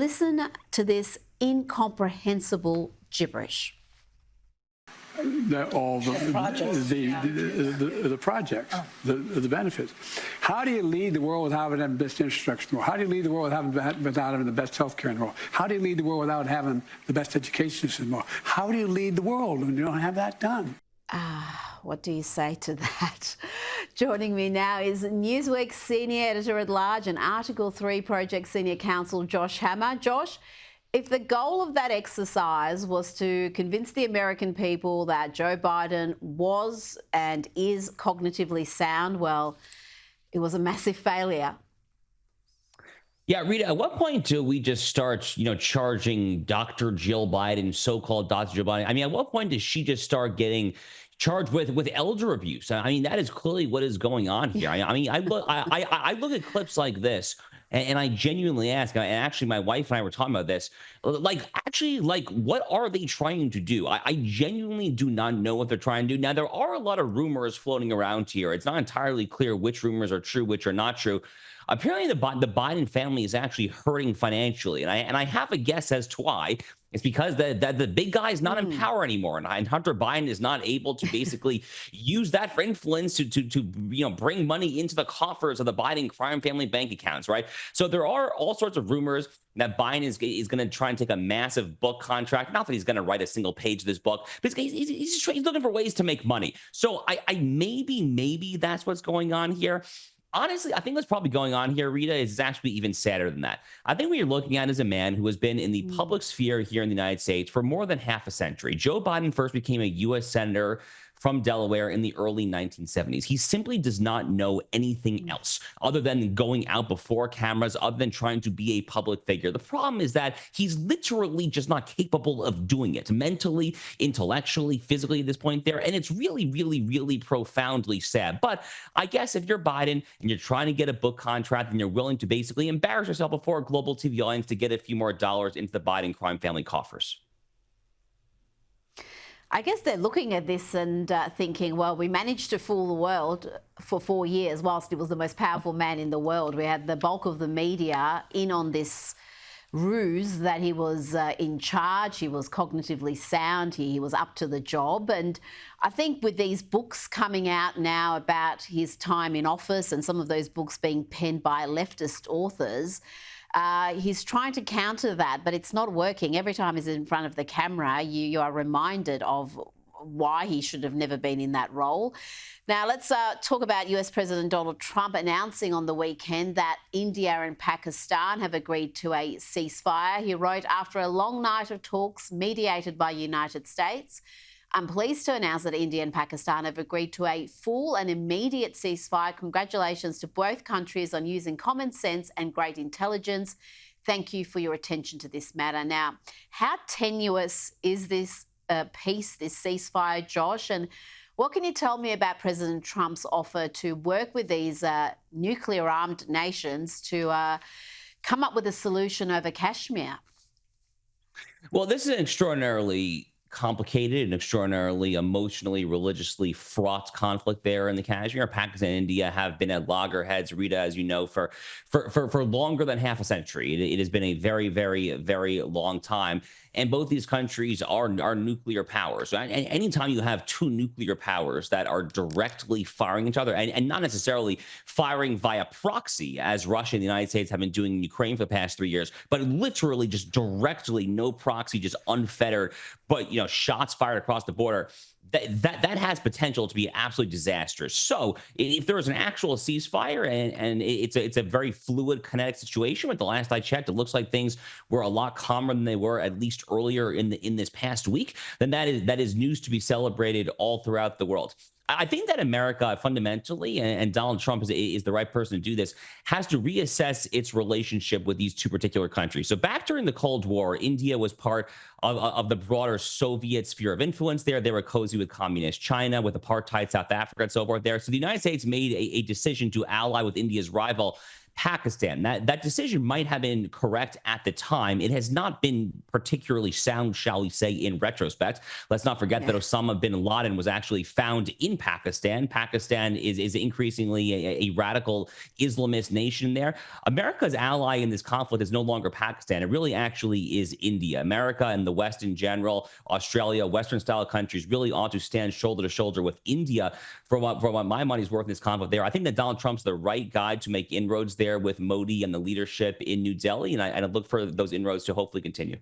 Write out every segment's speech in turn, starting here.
listen to this incomprehensible gibberish. All the projects, the benefits. How do you lead the world without having the best infrastructure in the world? How do you lead the world without having the best healthcare in the world? How do you lead the world without having the best education system in the world? How do you lead the world when you don't have that done? What do you say to that? Joining me now is Newsweek Senior Editor-at-Large and Article 3 Project Senior Counsel Josh Hammer. Josh, if the goal of that exercise was to convince the American people that Joe Biden was and is cognitively sound, well, it was a massive failure. Yeah, Rita, at what point do we just start, charging Dr. Jill Biden, so-called Dr. Jill Biden? I mean, at what point does she just start getting charged with elder abuse? I mean, that is clearly what is going on here. I look at clips like this, and I genuinely ask, and actually my wife and I were talking about this, what are they trying to do? I genuinely do not know what they're trying to do. Now, there are a lot of rumors floating around here. It's not entirely clear which rumors are true, which are not true. Apparently, the Biden family is actually hurting financially, and I have a guess as to why. It's because the big guy is not in power anymore, and Hunter Biden is not able to basically use that for influence to bring money into the coffers of the Biden crime family bank accounts, right? So there are all sorts of rumors that Biden is going to try and take a massive book contract. Not that he's going to write a single page of this book, but he's looking for ways to make money. So I maybe that's what's going on here. Honestly, I think what's probably going on here, Rita, is actually even sadder than that. I think what you're looking at is a man who has been in the public sphere here in the United States for more than half a century. Joe Biden first became a U.S. senator from Delaware in the early 1970s. He simply does not know anything else other than going out before cameras, other than trying to be a public figure. The problem is that he's literally just not capable of doing it mentally, intellectually, physically at this point there. And it's really, really, really profoundly sad. But I guess if you're Biden and you're trying to get a book contract and you're willing to basically embarrass yourself before a global TV audience to get a few more dollars into the Biden crime family coffers. I guess they're looking at this and thinking, well, we managed to fool the world for 4 years whilst he was the most powerful man in the world. We had the bulk of the media in on this ruse that he was in charge, he was cognitively sound, he was up to the job. And I think with these books coming out now about his time in office and some of those books being penned by leftist authors, he's trying to counter that, but it's not working. Every time he's in front of the camera, you are reminded of why he should have never been in that role. Now, let's talk about US President Donald Trump announcing on the weekend that India and Pakistan have agreed to a ceasefire. He wrote, after a long night of talks mediated by United States, I'm pleased to announce that India and Pakistan have agreed to a full and immediate ceasefire. Congratulations to both countries on using common sense and great intelligence. Thank you for your attention to this matter. Now, how tenuous is this peace, this ceasefire, Josh? And what can you tell me about President Trump's offer to work with these nuclear-armed nations to come up with a solution over Kashmir? Well, this is an extraordinarily complicated and extraordinarily emotionally, religiously fraught conflict there in the Kashmir. Pakistan and India have been at loggerheads, Rita, as you know, for longer than half a century. It has been a very, very, very long time. And both these countries are nuclear powers. So anytime you have two nuclear powers that are directly firing each other and not necessarily firing via proxy, as Russia and the United States have been doing in Ukraine for the past 3 years, but literally just directly, no proxy, just unfettered, but shots fired across the border. That has potential to be absolutely disastrous. So if there is an actual ceasefire and it's a very fluid, kinetic situation, but the last I checked, it looks like things were a lot calmer than they were at least earlier in this past week, then that is news to be celebrated all throughout the world. I think that America fundamentally, and Donald Trump is the right person to do this, has to reassess its relationship with these two particular countries. So back during the Cold War, India was part of the broader Soviet sphere of influence there. They were cozy with communist China, with apartheid South Africa, and so forth there. So the United States made a decision to ally with India's rival Pakistan. That decision might have been correct at the time. It has not been particularly sound, shall we say, in retrospect. Let's not forget that Osama bin Laden was actually found in Pakistan. Pakistan is increasingly a radical Islamist nation there. America's ally in this conflict is no longer Pakistan. It really actually is India. America and the West in general, Australia, Western-style countries really ought to stand shoulder to shoulder with India for what my money's worth in this conflict there. I think that Donald Trump's the right guy to make inroads there with Modi and the leadership in New Delhi, and I look for those inroads to hopefully continue.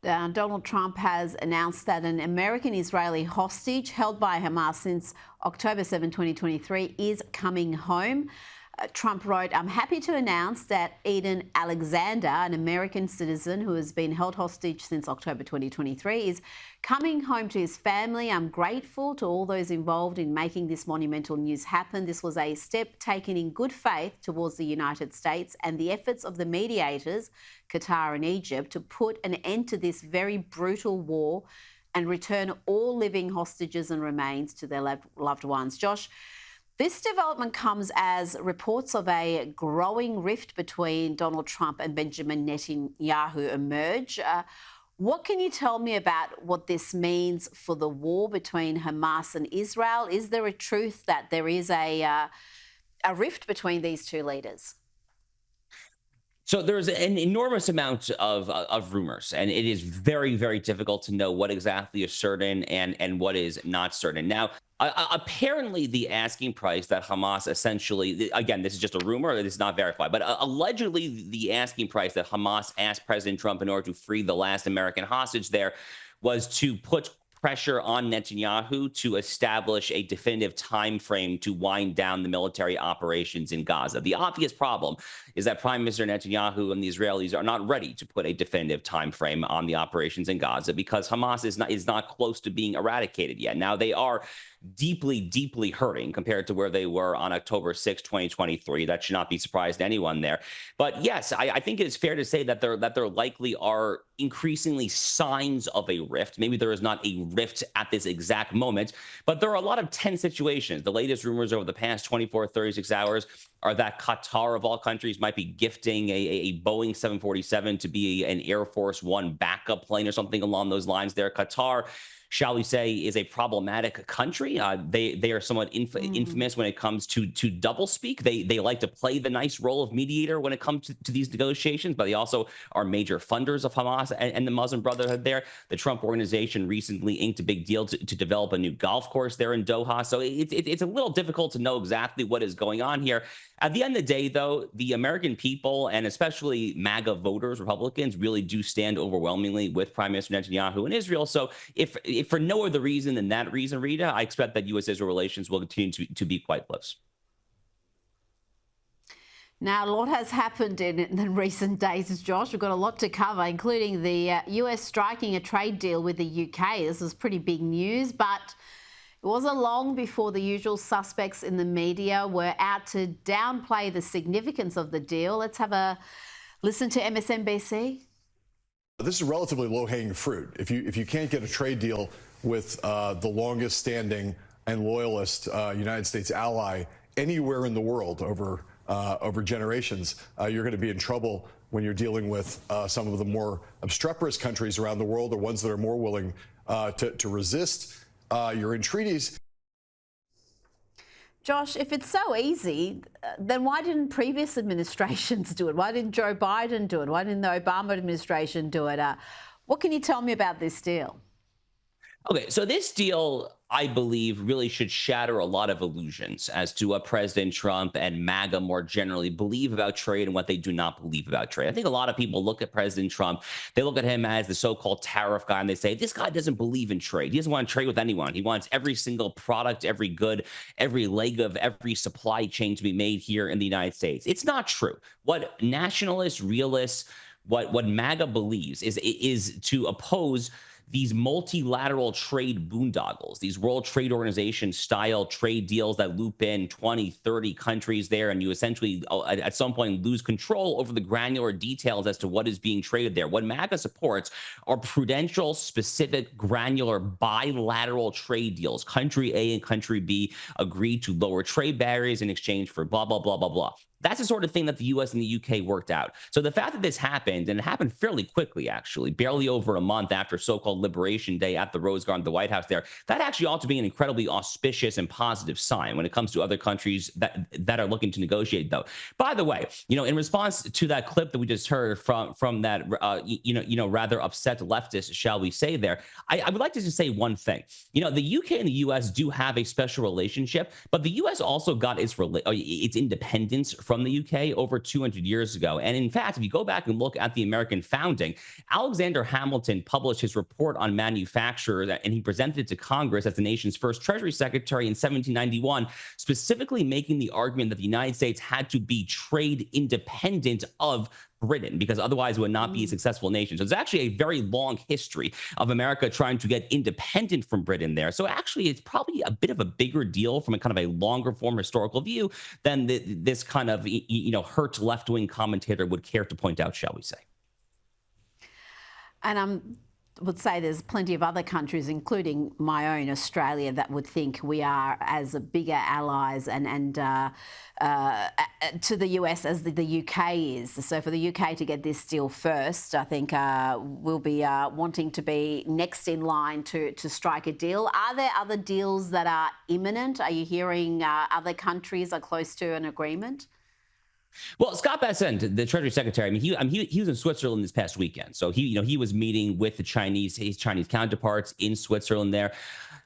Donald Trump has announced that an American-Israeli hostage held by Hamas since October 7, 2023 is coming home. Trump wrote, "I'm happy to announce that Eden Alexander, an American citizen who has been held hostage since October 2023, is coming home to his family. I'm grateful to all those involved in making this monumental news happen. This was a step taken in good faith towards the United States and the efforts of the mediators, Qatar and Egypt, to put an end to this very brutal war and return all living hostages and remains to their loved ones." Josh, this development comes as reports of a growing rift between Donald Trump and Benjamin Netanyahu emerge. What can you tell me about what this means for the war between Hamas and Israel? Is there a truth that there is a rift between these two leaders? So there's an enormous amount of rumors, and it is very, very difficult to know what exactly is certain and what is not certain. Now, apparently the asking price that Hamas essentially, again, this is just a rumor, this is not verified, but allegedly the asking price that Hamas asked President Trump in order to free the last American hostage there was to put pressure on Netanyahu to establish a definitive time frame to wind down the military operations in Gaza. The obvious problem is that Prime Minister Netanyahu and the Israelis are not ready to put a definitive time frame on the operations in Gaza because Hamas is not close to being eradicated yet. Now, they are deeply, deeply hurting compared to where they were on October 6, 2023. That should not be surprised to anyone there. But yes, I think it is fair to say that there likely are increasingly signs of a rift. Maybe there is not a rift at this exact moment, but there are a lot of tense situations. The latest rumors over the past 24, 36 hours are that Qatar, of all countries, might be gifting a Boeing 747 to be an Air Force One backup plane or something along those lines there. Qatar, shall we say, is a problematic country. They are somewhat infamous when it comes to doublespeak. They like to play the nice role of mediator when it comes to these negotiations, but they also are major funders of Hamas and the Muslim Brotherhood there. The Trump organization recently inked a big deal to develop a new golf course there in Doha. So it's a little difficult to know exactly what is going on here. At the end of the day, though, the American people, and especially MAGA voters, Republicans, really do stand overwhelmingly with Prime Minister Netanyahu and Israel. So if for no other reason than that reason, Rita, I expect that U.S.-Israel relations will continue to be quite close. Now, a lot has happened in recent days, Josh. We've got a lot to cover, including the US striking a trade deal with the UK. This was pretty big news, but it wasn't long before the usual suspects in the media were out to downplay the significance of the deal. Let's have a listen to MSNBC. This is relatively low-hanging fruit. If you can't get a trade deal with the longest-standing and loyalist United States ally anywhere in the world over generations, you're going to be in trouble when you're dealing with some of the more obstreperous countries around the world, or ones that are more willing to resist your entreaties. Josh, if it's so easy, then why didn't previous administrations do it? Why didn't Joe Biden do it? Why didn't the Obama administration do it? What can you tell me about this deal? Okay, so this deal, I believe, really should shatter a lot of illusions as to what President Trump and MAGA more generally believe about trade and what they do not believe about trade. I think a lot of people look at President Trump, they look at him as the so-called tariff guy, and they say, this guy doesn't believe in trade. He doesn't want to trade with anyone. He wants every single product, every good, every leg of every supply chain to be made here in the United States. It's not true. What nationalists, realists, what MAGA believes is to oppose these multilateral trade boondoggles, these World Trade Organization style trade deals that loop in 20, 30 countries there, and you essentially at some point lose control over the granular details as to what is being traded there. What MAGA supports are prudential, specific, granular, bilateral trade deals. Country A and country B agree to lower trade barriers in exchange for blah, blah, blah, blah, blah. That's the sort of thing that the US and the UK worked out. So the fact that this happened, and it happened fairly quickly, actually, barely over a month after so-called Liberation Day at the Rose Garden, the White House there, that actually ought to be an incredibly auspicious and positive sign when it comes to other countries that are looking to negotiate, though. By the way, in response to that clip that we just heard from that, rather upset leftist, shall we say there, I would like to just say one thing. The UK and the US do have a special relationship, but the US also got its independence from the UK over 200 years ago. And in fact, if you go back and look at the American founding, Alexander Hamilton published his report on manufacture, and he presented it to Congress as the nation's first Treasury Secretary in 1791, specifically making the argument that the United States had to be trade independent of Britain, because otherwise it would not be a successful nation. So it's actually a very long history of America trying to get independent from Britain there. So actually, it's probably a bit of a bigger deal from a kind of a longer form historical view than this kind of, hurt left-wing commentator would care to point out, shall we say. And I would say there's plenty of other countries, including my own Australia, that would think we are as a bigger allies and to the US as the UK is. So for the UK to get this deal first, I think we'll be wanting to be next in line to strike a deal. Are there other deals that are imminent? Are you hearing other countries are close to an agreement? Well, Scott Bessent, the Treasury Secretary, he was in Switzerland this past weekend. So he was meeting with his Chinese counterparts in Switzerland there.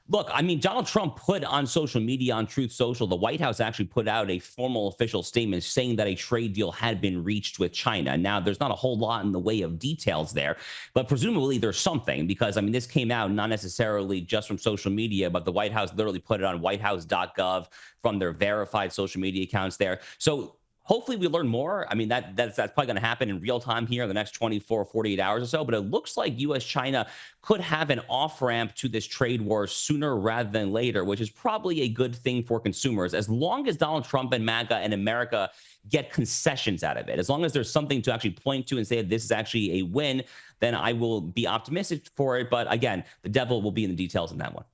Look, Donald Trump put on social media, on Truth Social, the White House actually put out a formal official statement saying that a trade deal had been reached with China. Now, there's not a whole lot in the way of details there, but presumably there's something, because, this came out not necessarily just from social media, but the White House literally put it on whitehouse.gov from their verified social media accounts there. So hopefully we learn more. That's probably going to happen in real time here in the next 24, 48 hours or so. But it looks like U.S.-China could have an off-ramp to this trade war sooner rather than later, which is probably a good thing for consumers, as long as Donald Trump and MAGA and America get concessions out of it. As long as there's something to actually point to and say this is actually a win, then I will be optimistic for it. But again, the devil will be in the details in that one.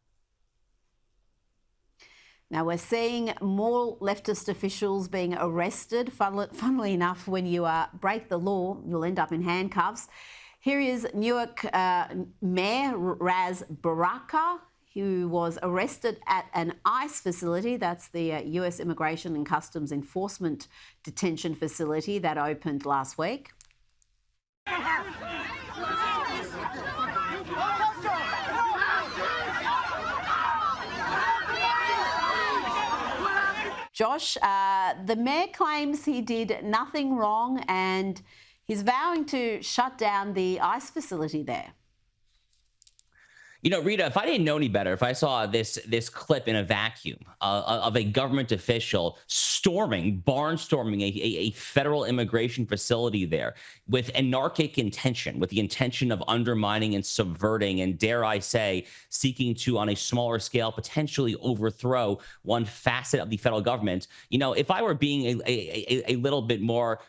Now, we're seeing more leftist officials being arrested. Funnily enough, when you break the law, you'll end up in handcuffs. Here is Newark Mayor Raz Baraka, who was arrested at an ICE facility. That's the US Immigration and Customs Enforcement detention facility that opened last week. Josh, the mayor claims he did nothing wrong and he's vowing to shut down the ICE facility there. Rita, if I didn't know any better, if I saw this clip in a vacuum of a government official barnstorming a federal immigration facility there with anarchic intention, with the intention of undermining and subverting and, dare I say, seeking to, on a smaller scale, potentially overthrow one facet of the federal government, if I were being a little bit more,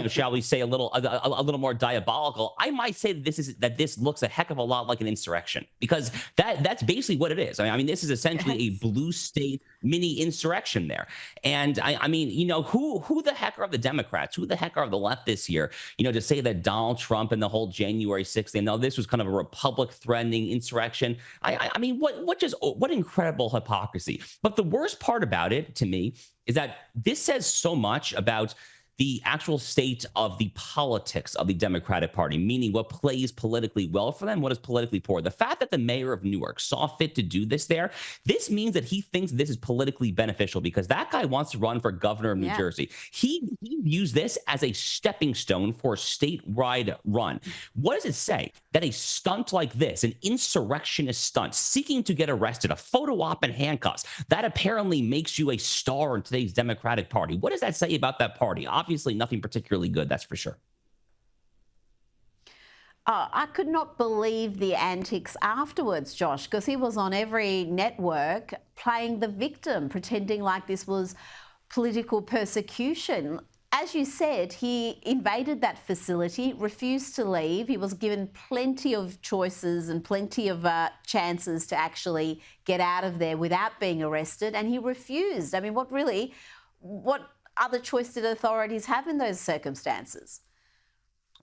shall we say, a little more diabolical, I might say that this looks a heck of a lot like an insurrection. Because that's basically what it is. This is essentially a blue state mini insurrection there. And who the heck are the Democrats? Who the heck are the left this year? To say that Donald Trump and the whole January 6th thing, no, this was kind of a republic threatening insurrection. What incredible hypocrisy. But the worst part about it to me is that this says so much about the actual state of the politics of the Democratic Party, meaning what plays politically well for them, what is politically poor. The fact that the mayor of Newark saw fit to do this there, this means that he thinks this is politically beneficial, because that guy wants to run for governor of New Jersey. He views this as a stepping stone for a statewide run. What does it say? That a stunt like this, an insurrectionist stunt, seeking to get arrested, a photo op in handcuffs, that apparently makes you a star in today's Democratic Party. What does that say about that party? Obviously nothing particularly good, that's for sure. I could not believe the antics afterwards, Josh, because he was on every network playing the victim, pretending like this was political persecution. As you said, he invaded that facility, refused to leave. He was given plenty of choices and plenty of chances to actually get out of there without being arrested, and he refused. I mean, what other choice did authorities have in those circumstances?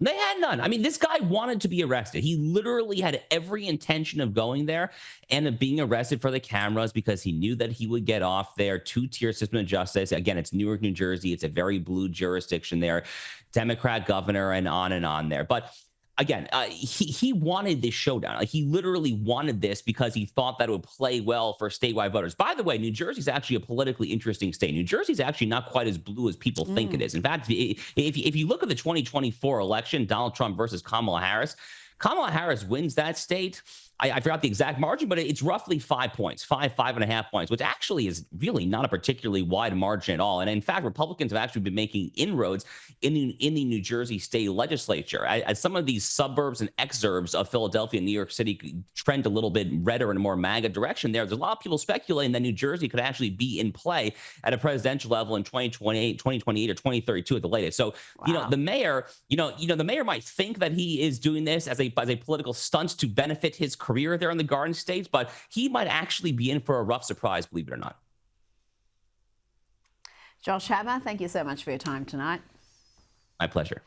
They had none. I mean, this guy wanted to be arrested. He literally had every intention of going there and of being arrested for the cameras because he knew that he would get off there. Two-tier system of justice. Again, it's Newark, New Jersey. It's a very blue jurisdiction there. Democrat governor and on there. But again, he wanted this showdown. Like, he literally wanted this because he thought that it would play well for statewide voters. By the way, New Jersey is actually a politically interesting state. New Jersey is actually not quite as blue as people think it is. In fact, if you look at the 2024 election, Donald Trump versus Kamala Harris wins that state. I forgot the exact margin, but it's roughly 5 points, 5.5 points, which actually is really not a particularly wide margin at all. And in fact, Republicans have actually been making inroads in the New Jersey state legislature. As some of these suburbs and exurbs of Philadelphia and New York City trend a little bit redder and more MAGA direction there's a lot of people speculating that New Jersey could actually be in play at a presidential level in 2028 or 2032 at the latest. So, wow. The mayor, the mayor might think that he is doing this as a political stunt to benefit his career there in the Garden State, but he might actually be in for a rough surprise, believe it or not. Josh Hammer, thank you so much for your time tonight. My pleasure.